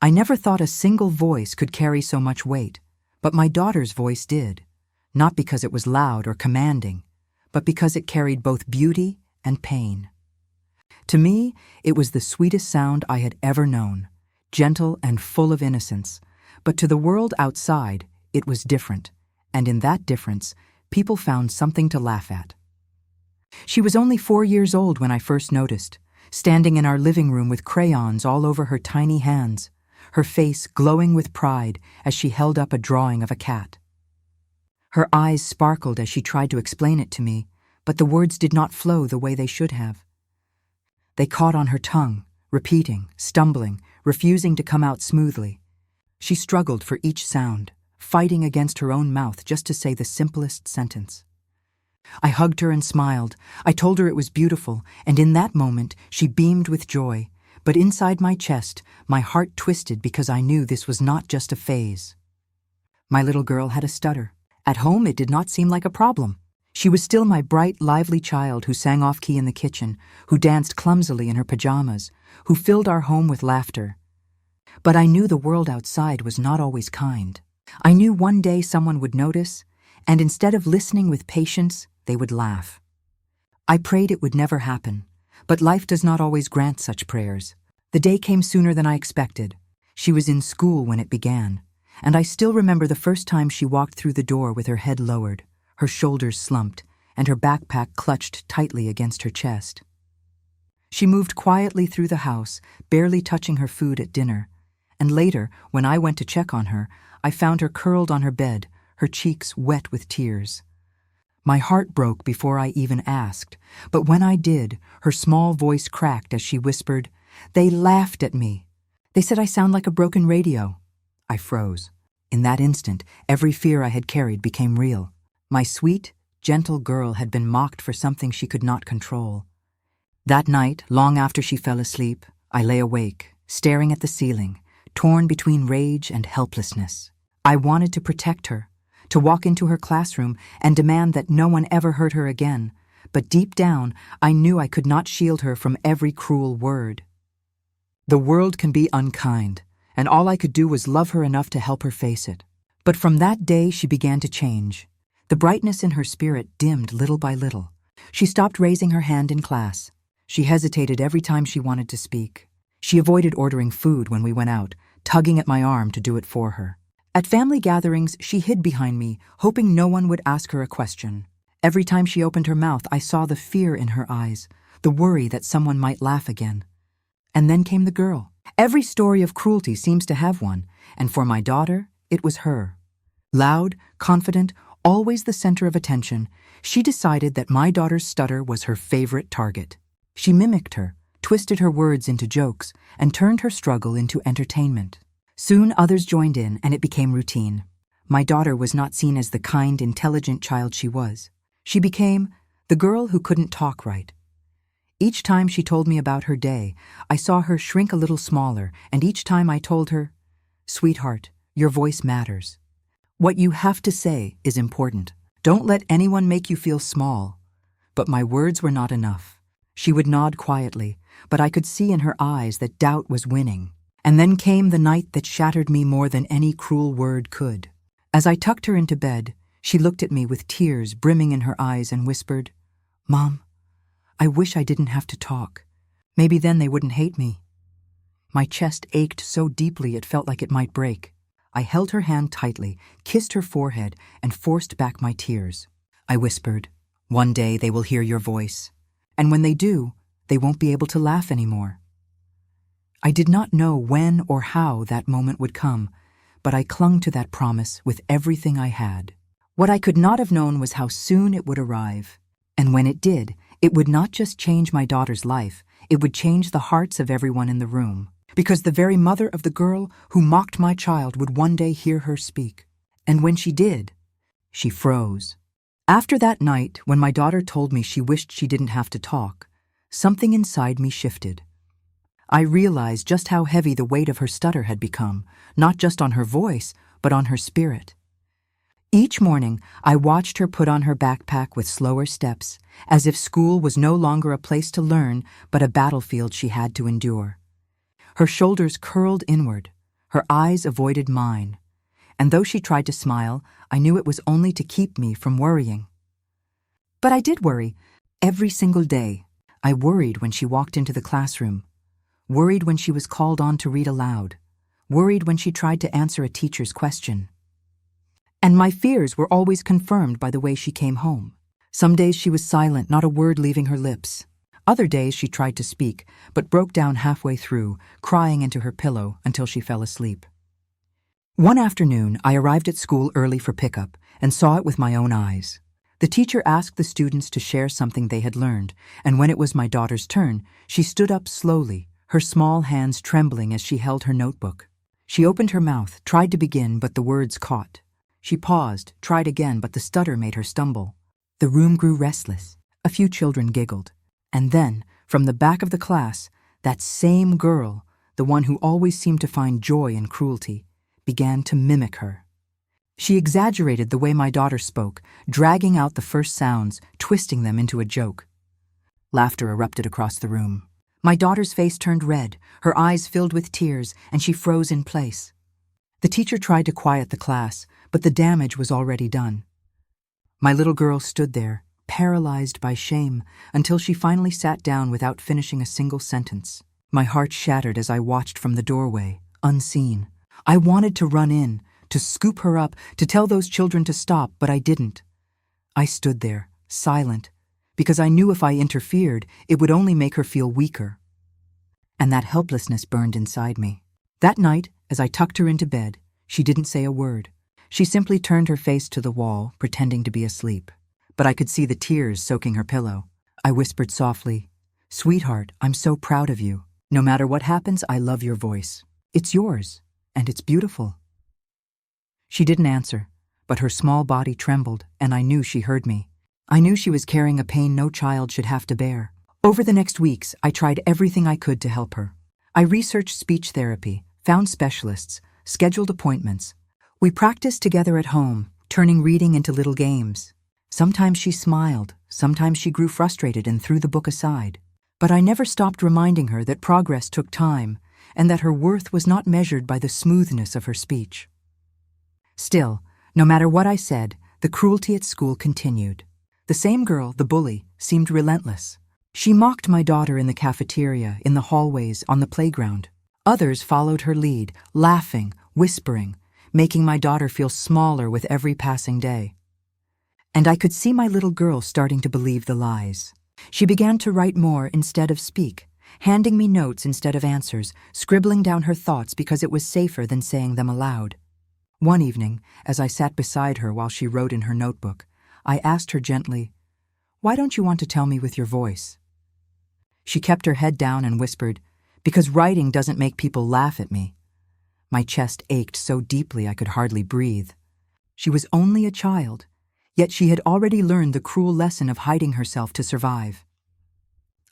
I never thought a single voice could carry so much weight, but my daughter's voice did, not because it was loud or commanding, but because it carried both beauty and pain. To me, it was the sweetest sound I had ever known, gentle and full of innocence, but to the world outside, it was different, and in that difference, people found something to laugh at. She was only 4 years old when I first noticed, standing in our living room with crayons all over her tiny hands, her face glowing with pride as she held up a drawing of a cat. Her eyes sparkled as she tried to explain it to me, but the words did not flow the way they should have. They caught on her tongue, repeating, stumbling, refusing to come out smoothly. She struggled for each sound, fighting against her own mouth just to say the simplest sentence. I hugged her and smiled. I told her it was beautiful, and in that moment she beamed with joy. But inside my chest, my heart twisted because I knew this was not just a phase. My little girl had a stutter. At home, it did not seem like a problem. She was still my bright, lively child who sang off-key in the kitchen, who danced clumsily in her pajamas, who filled our home with laughter. But I knew the world outside was not always kind. I knew one day someone would notice, and instead of listening with patience, they would laugh. I prayed it would never happen, but life does not always grant such prayers. The day came sooner than I expected. She was in school when it began, and I still remember the first time she walked through the door with her head lowered, her shoulders slumped, and her backpack clutched tightly against her chest. She moved quietly through the house, barely touching her food at dinner, and later, when I went to check on her, I found her curled on her bed, her cheeks wet with tears. My heart broke before I even asked, but when I did, her small voice cracked as she whispered, "They laughed at me. They said I sound like a broken radio." I froze. In that instant, every fear I had carried became real. My sweet, gentle girl had been mocked for something she could not control. That night, long after she fell asleep, I lay awake, staring at the ceiling, torn between rage and helplessness. I wanted to protect her, to walk into her classroom and demand that no one ever hurt her again, but deep down, I knew I could not shield her from every cruel word. The world can be unkind, and all I could do was love her enough to help her face it. But from that day, she began to change. The brightness in her spirit dimmed little by little. She stopped raising her hand in class. She hesitated every time she wanted to speak. She avoided ordering food when we went out, tugging at my arm to do it for her. At family gatherings, she hid behind me, hoping no one would ask her a question. Every time she opened her mouth, I saw the fear in her eyes, the worry that someone might laugh again. And then came the girl. Every story of cruelty seems to have one, and for my daughter, it was her. Loud, confident, always the center of attention, she decided that my daughter's stutter was her favorite target. She mimicked her, twisted her words into jokes, and turned her struggle into entertainment. Soon others joined in, and it became routine. My daughter was not seen as the kind, intelligent child she was. She became the girl who couldn't talk right. Each time she told me about her day, I saw her shrink a little smaller, and each time I told her, "Sweetheart, your voice matters. What you have to say is important. Don't let anyone make you feel small." But my words were not enough. She would nod quietly, but I could see in her eyes that doubt was winning. And then came the night that shattered me more than any cruel word could. As I tucked her into bed, she looked at me with tears brimming in her eyes and whispered, "Mom, I wish I didn't have to talk. Maybe then they wouldn't hate me." My chest ached so deeply it felt like it might break. I held her hand tightly, kissed her forehead, and forced back my tears. I whispered, "One day they will hear your voice. And when they do, they won't be able to laugh anymore." I did not know when or how that moment would come, but I clung to that promise with everything I had. What I could not have known was how soon it would arrive. And when it did, it would not just change my daughter's life, it would change the hearts of everyone in the room. Because the very mother of the girl who mocked my child would one day hear her speak. And when she did, she froze. After that night, when my daughter told me she wished she didn't have to talk, something inside me shifted. I realized just how heavy the weight of her stutter had become, not just on her voice, but on her spirit. Each morning, I watched her put on her backpack with slower steps, as if school was no longer a place to learn, but a battlefield she had to endure. Her shoulders curled inward, Her eyes avoided mine, and though she tried to smile, I knew it was only to keep me from worrying. But I did worry. Every single day, I worried when she walked into the classroom, worried when she was called on to read aloud, worried when she tried to answer a teacher's question. And my fears were always confirmed by the way she came home. Some days she was silent, not a word leaving her lips. Other days she tried to speak, but broke down halfway through, crying into her pillow until she fell asleep. One afternoon, I arrived at school early for pickup and saw it with my own eyes. The teacher asked the students to share something they had learned, and when it was my daughter's turn, she stood up slowly, her small hands trembling as she held her notebook. She opened her mouth, tried to begin, but the words caught. She paused, tried again, but the stutter made her stumble. The room grew restless. A few children giggled. And then, from the back of the class, that same girl, the one who always seemed to find joy in cruelty, began to mimic her. She exaggerated the way my daughter spoke, dragging out the first sounds, twisting them into a joke. Laughter erupted across the room. My daughter's face turned red, her eyes filled with tears, and she froze in place. The teacher tried to quiet the class, but the damage was already done. My little girl stood there, paralyzed by shame, until she finally sat down without finishing a single sentence. My heart shattered as I watched from the doorway, unseen. I wanted to run in, to scoop her up, to tell those children to stop, but I didn't. I stood there, silent, because I knew if I interfered, it would only make her feel weaker. And that helplessness burned inside me. That night, as I tucked her into bed, she didn't say a word. She simply turned her face to the wall, pretending to be asleep. But I could see the tears soaking her pillow. I whispered softly, "Sweetheart, I'm so proud of you. No matter what happens, I love your voice. It's yours, and it's beautiful." She didn't answer, but her small body trembled, and I knew she heard me. I knew she was carrying a pain no child should have to bear. Over the next weeks, I tried everything I could to help her. I researched speech therapy, found specialists, scheduled appointments. We practiced together at home, turning reading into little games. Sometimes she smiled, sometimes she grew frustrated and threw the book aside. But I never stopped reminding her that progress took time, and that her worth was not measured by the smoothness of her speech. Still, no matter what I said, the cruelty at school continued. The same girl, the bully, seemed relentless. She mocked my daughter in the cafeteria, in the hallways, on the playground. Others followed her lead, laughing, whispering, making my daughter feel smaller with every passing day. And I could see my little girl starting to believe the lies. She began to write more instead of speak, handing me notes instead of answers, scribbling down her thoughts because it was safer than saying them aloud. One evening, as I sat beside her while she wrote in her notebook, I asked her gently, "Why don't you want to tell me with your voice?" She kept her head down and whispered, "Because writing doesn't make people laugh at me." My chest ached so deeply I could hardly breathe. She was only a child, yet she had already learned the cruel lesson of hiding herself to survive.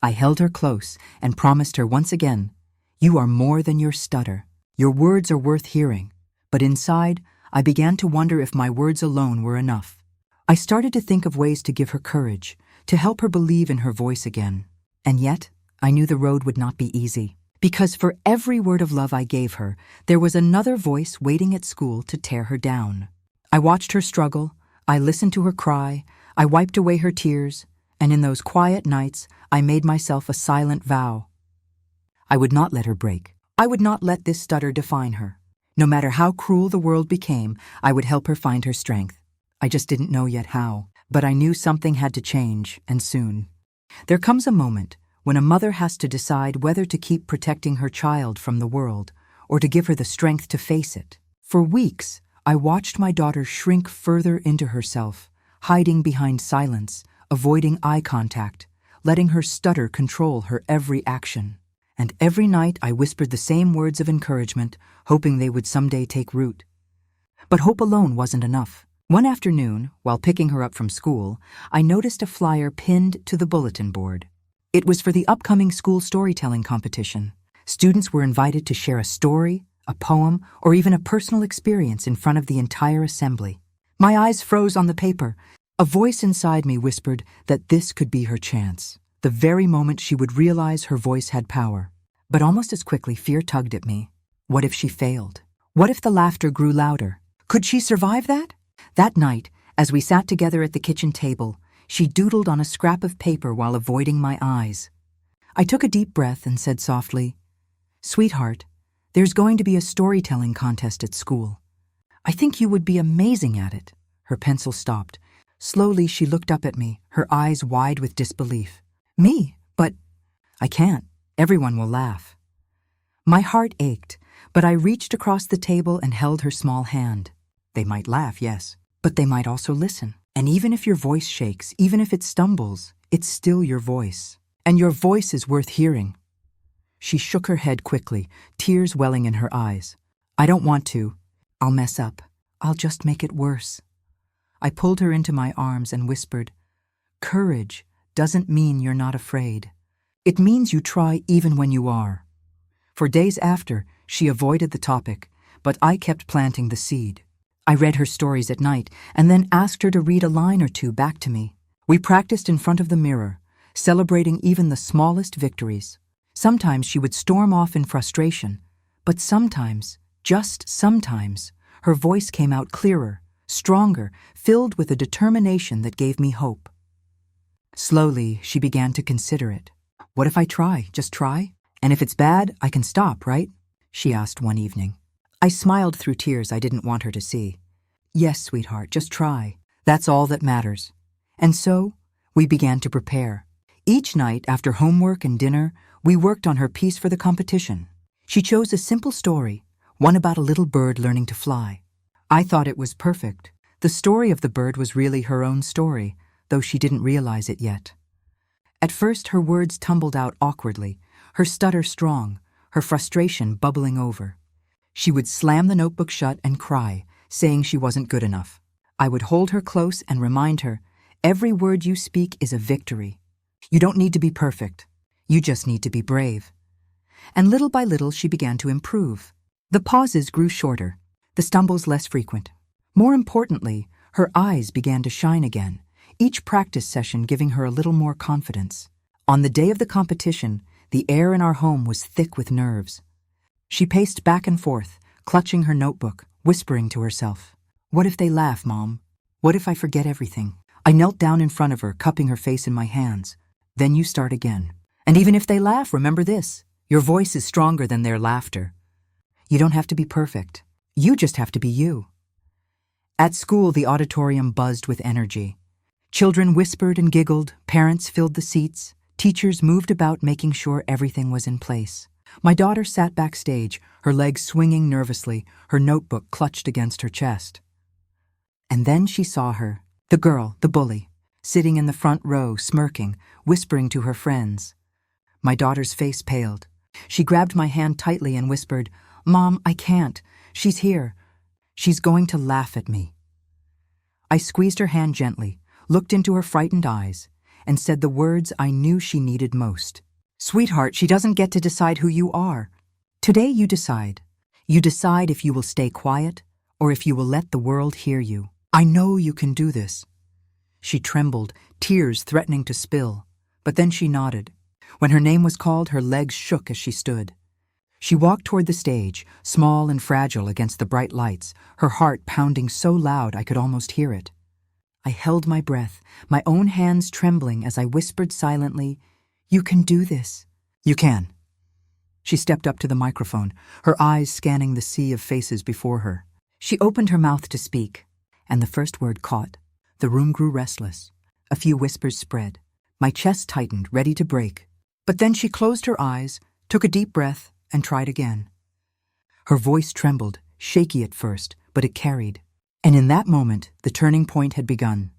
I held her close and promised her once again, "You are more than your stutter. Your words are worth hearing." But inside, I began to wonder if my words alone were enough. I started to think of ways to give her courage, to help her believe in her voice again. And yet, I knew the road would not be easy. Because for every word of love I gave her, there was another voice waiting at school to tear her down. I watched her struggle, I listened to her cry, I wiped away her tears, and in those quiet nights, I made myself a silent vow. I would not let her break. I would not let this stutter define her. No matter how cruel the world became, I would help her find her strength. I just didn't know yet how, but I knew something had to change, and soon. There comes a moment when a mother has to decide whether to keep protecting her child from the world or to give her the strength to face it. For weeks, I watched my daughter shrink further into herself, hiding behind silence, avoiding eye contact, letting her stutter control her every action. And every night I whispered the same words of encouragement, hoping they would someday take root. But hope alone wasn't enough. One afternoon, while picking her up from school, I noticed a flyer pinned to the bulletin board. It was for the upcoming school storytelling competition. Students were invited to share a story, a poem, or even a personal experience in front of the entire assembly. My eyes froze on the paper. A voice inside me whispered that this could be her chance, the very moment she would realize her voice had power. But almost as quickly, fear tugged at me. What if she failed? What if the laughter grew louder? Could she survive that? That night, as we sat together at the kitchen table, she doodled on a scrap of paper while avoiding my eyes. I took a deep breath and said softly, "Sweetheart, there's going to be a storytelling contest at school. I think you would be amazing at it." Her pencil stopped. Slowly, she looked up at me, her eyes wide with disbelief. "Me? But I can't. Everyone will laugh." My heart ached, but I reached across the table and held her small hand. "They might laugh, yes, but they might also listen. And even if your voice shakes, even if it stumbles, it's still your voice. And your voice is worth hearing." She shook her head quickly, tears welling in her eyes. "I don't want to. I'll mess up. I'll just make it worse." I pulled her into my arms and whispered, "Courage doesn't mean you're not afraid. It means you try even when you are." For days after, she avoided the topic, but I kept planting the seed. I read her stories at night and then asked her to read a line or two back to me. We practiced in front of the mirror, celebrating even the smallest victories. Sometimes she would storm off in frustration, but sometimes, just sometimes, her voice came out clearer, stronger, filled with a determination that gave me hope. Slowly, she began to consider it. "What if I try? Just try? And if it's bad, I can stop, right?" she asked one evening. I smiled through tears I didn't want her to see. "Yes, sweetheart, just try. That's all that matters." And so, we began to prepare. Each night, after homework and dinner, we worked on her piece for the competition. She chose a simple story, one about a little bird learning to fly. I thought it was perfect. The story of the bird was really her own story, though she didn't realize it yet. At first, her words tumbled out awkwardly, her stutter strong, her frustration bubbling over. She would slam the notebook shut and cry, saying she wasn't good enough. I would hold her close and remind her, "Every word you speak is a victory. You don't need to be perfect. You just need to be brave." And little by little, she began to improve. The pauses grew shorter, the stumbles less frequent. More importantly, her eyes began to shine again, each practice session giving her a little more confidence. On the day of the competition, the air in our home was thick with nerves. She paced back and forth, clutching her notebook, whispering to herself, "What if they laugh, Mom? What if I forget everything?" I knelt down in front of her, cupping her face in my hands. "Then you start again. And even if they laugh, remember this. Your voice is stronger than their laughter. You don't have to be perfect. You just have to be you." At school, the auditorium buzzed with energy. Children whispered and giggled, parents filled the seats, teachers moved about making sure everything was in place. My daughter sat backstage, her legs swinging nervously, her notebook clutched against her chest. And then she saw her, the girl, the bully, sitting in the front row, smirking, whispering to her friends. My daughter's face paled. She grabbed my hand tightly and whispered, "Mom, I can't. She's here. She's going to laugh at me." I squeezed her hand gently, looked into her frightened eyes, and said the words I knew she needed most. "Sweetheart, she doesn't get to decide who you are. Today you decide. You decide if you will stay quiet or if you will let the world hear you. I know you can do this." She trembled, tears threatening to spill, but then she nodded. When her name was called, her legs shook as she stood. She walked toward the stage, small and fragile against the bright lights, her heart pounding so loud I could almost hear it. I held my breath, my own hands trembling as I whispered silently, "You can do this. You can." She stepped up to the microphone, her eyes scanning the sea of faces before her. She opened her mouth to speak, and the first word caught. The room grew restless. A few whispers spread. My chest tightened, ready to break. But then she closed her eyes, took a deep breath, and tried again. Her voice trembled, shaky at first, but it carried. And in that moment, the turning point had begun.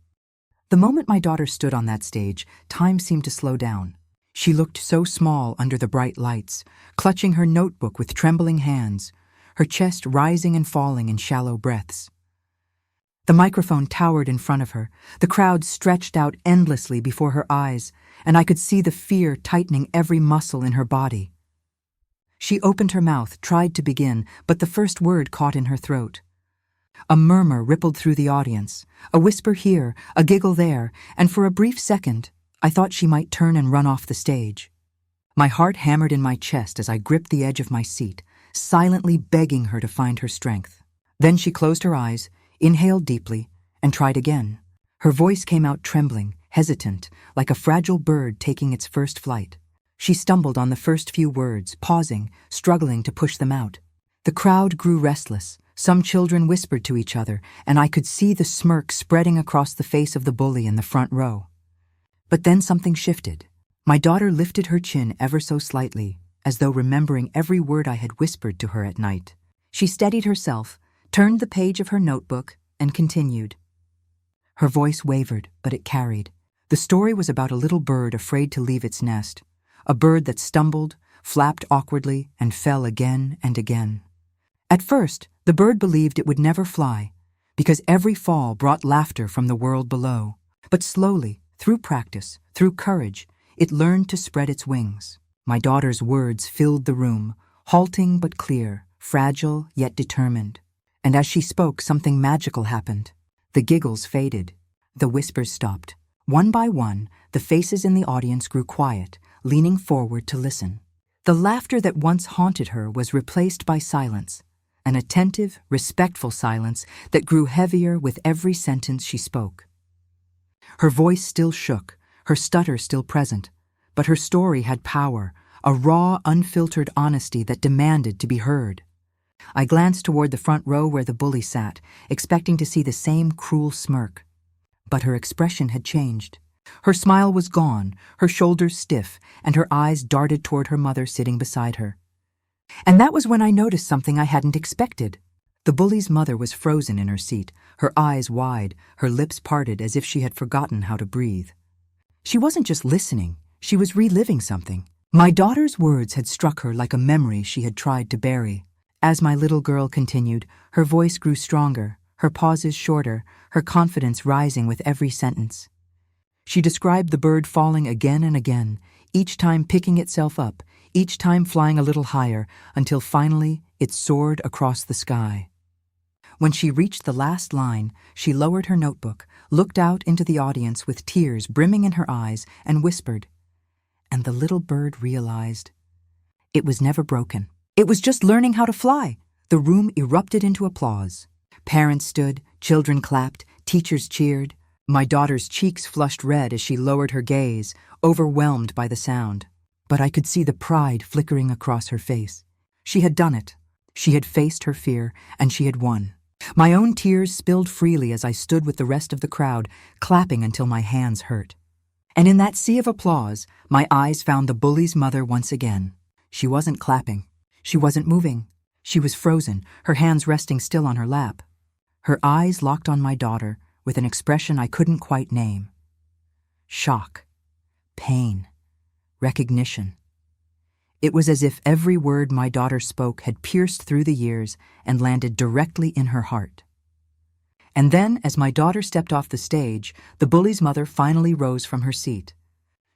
The moment my daughter stood on that stage, time seemed to slow down. She looked so small under the bright lights, clutching her notebook with trembling hands, her chest rising and falling in shallow breaths. The microphone towered in front of her, the crowd stretched out endlessly before her eyes, and I could see the fear tightening every muscle in her body. She opened her mouth, tried to begin, but the first word caught in her throat. A murmur rippled through the audience, a whisper here, a giggle there, and for a brief second, I thought she might turn and run off the stage. My heart hammered in my chest as I gripped the edge of my seat, silently begging her to find her strength. Then she closed her eyes, inhaled deeply, and tried again. Her voice came out trembling, hesitant, like a fragile bird taking its first flight. She stumbled on the first few words, pausing, struggling to push them out. The crowd grew restless. Some children whispered to each other, and I could see the smirk spreading across the face of the bully in the front row. But then something shifted. My daughter lifted her chin ever so slightly, as though remembering every word I had whispered to her at night. She steadied herself, turned the page of her notebook, and continued. Her voice wavered, but it carried. The story was about a little bird afraid to leave its nest, a bird that stumbled, flapped awkwardly, and fell again and again. At first, the bird believed it would never fly, because every fall brought laughter from the world below. But slowly, through practice, through courage, it learned to spread its wings. My daughter's words filled the room, halting but clear, fragile yet determined. And as she spoke, something magical happened. The giggles faded. The whispers stopped. One by one, the faces in the audience grew quiet, leaning forward to listen. The laughter that once haunted her was replaced by silence, an attentive, respectful silence that grew heavier with every sentence she spoke. Her voice still shook, her stutter still present, but her story had power, a raw, unfiltered honesty that demanded to be heard. I glanced toward the front row where the bully sat, expecting to see the same cruel smirk. But her expression had changed. Her smile was gone, her shoulders stiff, and her eyes darted toward her mother sitting beside her. And that was when I noticed something I hadn't expected. The bully's mother was frozen in her seat, her eyes wide, her lips parted as if she had forgotten how to breathe. She wasn't just listening, she was reliving something. My daughter's words had struck her like a memory she had tried to bury. As my little girl continued, her voice grew stronger, her pauses shorter, her confidence rising with every sentence. She described the bird falling again and again, each time picking itself up, each time flying a little higher, until finally it soared across the sky. When she reached the last line, she lowered her notebook, looked out into the audience with tears brimming in her eyes, and whispered. And the little bird realized it was never broken. It was just learning how to fly. The room erupted into applause. Parents stood, children clapped, teachers cheered. My daughter's cheeks flushed red as she lowered her gaze, overwhelmed by the sound. But I could see the pride flickering across her face. She had done it. She had faced her fear, and she had won. My own tears spilled freely as I stood with the rest of the crowd, clapping until my hands hurt. And in that sea of applause, my eyes found the bully's mother once again. She wasn't clapping. She wasn't moving. She was frozen, her hands resting still on her lap. Her eyes locked on my daughter with an expression I couldn't quite name. Shock, pain, recognition. It was as if every word my daughter spoke had pierced through the years and landed directly in her heart. And then, as my daughter stepped off the stage, the bully's mother finally rose from her seat.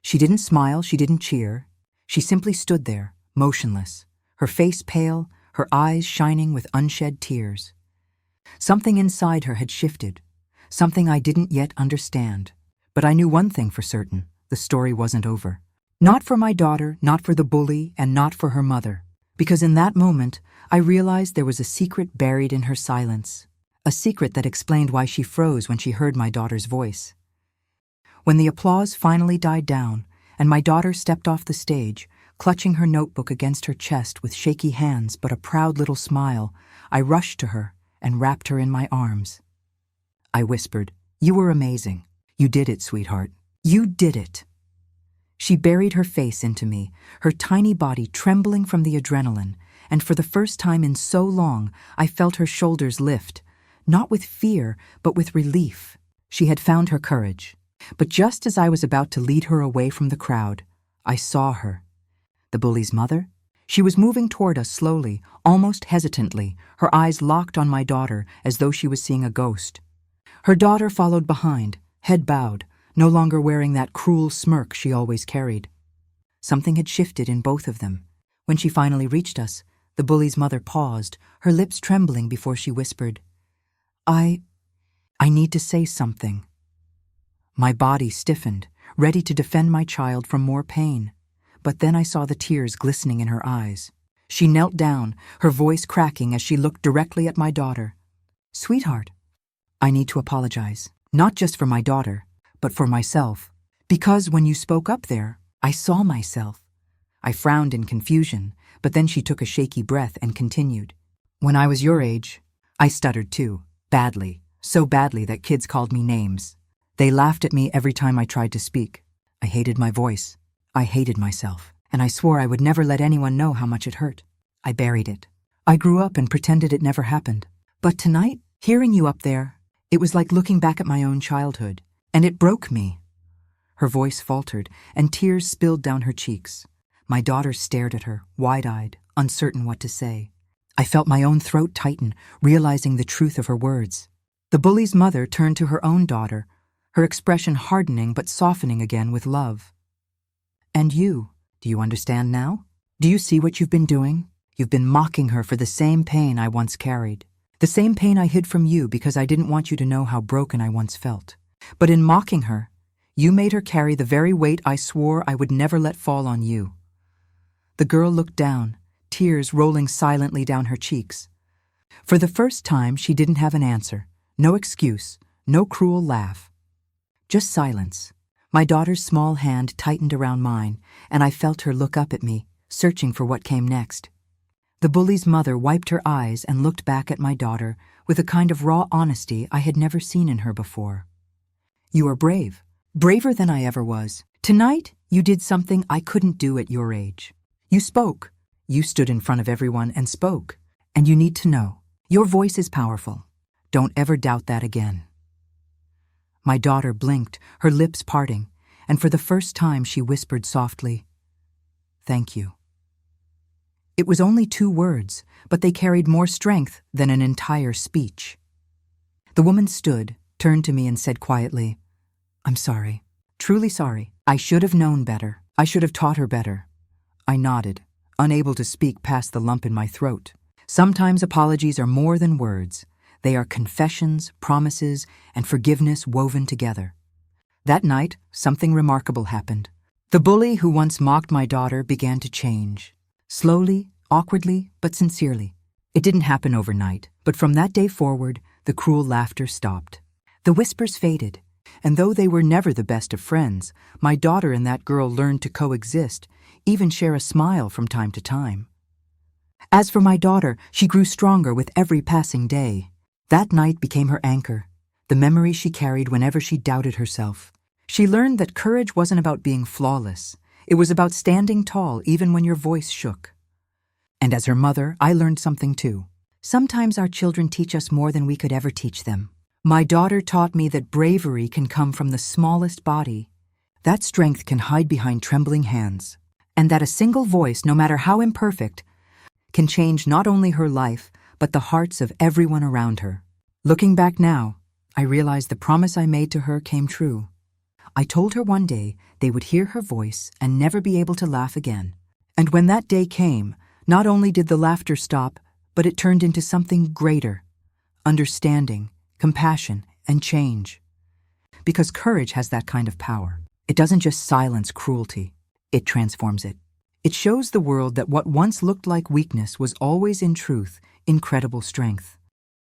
She didn't smile, she didn't cheer. She simply stood there, motionless, her face pale, her eyes shining with unshed tears. Something inside her had shifted, something I didn't yet understand. But I knew one thing for certain: the story wasn't over. Not for my daughter, not for the bully, and not for her mother. Because in that moment, I realized there was a secret buried in her silence. A secret that explained why she froze when she heard my daughter's voice. When the applause finally died down, and my daughter stepped off the stage, clutching her notebook against her chest with shaky hands but a proud little smile, I rushed to her and wrapped her in my arms. I whispered, "You were amazing. You did it, sweetheart. You did it." She buried her face into me, her tiny body trembling from the adrenaline, and for the first time in so long, I felt her shoulders lift, not with fear, but with relief. She had found her courage. But just as I was about to lead her away from the crowd, I saw her. The bully's mother? She was moving toward us slowly, almost hesitantly, her eyes locked on my daughter as though she was seeing a ghost. Her daughter followed behind, head bowed, no longer wearing that cruel smirk she always carried. Something had shifted in both of them. When she finally reached us, the bully's mother paused, her lips trembling before she whispered, I need to say something." My body stiffened, ready to defend my child from more pain. But then I saw the tears glistening in her eyes. She knelt down, her voice cracking as she looked directly at my daughter. "Sweetheart, I need to apologize, not just for my daughter, but for myself. Because when you spoke up there, I saw myself." I frowned in confusion, but then she took a shaky breath and continued. "When I was your age, I stuttered too, badly, so badly that kids called me names. They laughed at me every time I tried to speak. I hated my voice. I hated myself, and I swore I would never let anyone know how much it hurt. I buried it. I grew up and pretended it never happened. But tonight, hearing you up there, it was like looking back at my own childhood, and it broke me." Her voice faltered, and tears spilled down her cheeks. My daughter stared at her, wide-eyed, uncertain what to say. I felt my own throat tighten, realizing the truth of her words. The bully's mother turned to her own daughter, her expression hardening but softening again with love. "And you, do you understand now? Do you see what you've been doing? You've been mocking her for the same pain I once carried. The same pain I hid from you because I didn't want you to know how broken I once felt. But in mocking her, you made her carry the very weight I swore I would never let fall on you." The girl looked down, tears rolling silently down her cheeks. For the first time, she didn't have an answer, no excuse, no cruel laugh. Just silence. My daughter's small hand tightened around mine, and I felt her look up at me, searching for what came next. The bully's mother wiped her eyes and looked back at my daughter with a kind of raw honesty I had never seen in her before. "You are brave, braver than I ever was. Tonight, you did something I couldn't do at your age. You spoke. You stood in front of everyone and spoke. And you need to know, your voice is powerful. Don't ever doubt that again." My daughter blinked, her lips parting, and for the first time she whispered softly, "Thank you." It was only 2 words, but they carried more strength than an entire speech. The woman stood, turned to me and said quietly, "I'm sorry, truly sorry. I should have known better. I should have taught her better." I nodded, unable to speak past the lump in my throat. Sometimes apologies are more than words. They are confessions, promises, and forgiveness woven together. That night, something remarkable happened. The bully who once mocked my daughter began to change. Slowly, awkwardly, but sincerely. It didn't happen overnight, but from that day forward, the cruel laughter stopped. The whispers faded, and though they were never the best of friends, my daughter and that girl learned to coexist, even share a smile from time to time. As for my daughter, she grew stronger with every passing day. That night became her anchor, the memory she carried whenever she doubted herself. She learned that courage wasn't about being flawless. It was about standing tall even when your voice shook. And as her mother, I learned something too. Sometimes our children teach us more than we could ever teach them. My daughter taught me that bravery can come from the smallest body. That strength can hide behind trembling hands. And that a single voice, no matter how imperfect, can change not only her life, but the hearts of everyone around her. Looking back now, I realize the promise I made to her came true. I told her one day they would hear her voice and never be able to laugh again. And when that day came, not only did the laughter stop, but it turned into something greater: understanding, compassion, and change. Because courage has that kind of power. It doesn't just silence cruelty. It transforms it. It shows the world that what once looked like weakness was always in truth incredible strength.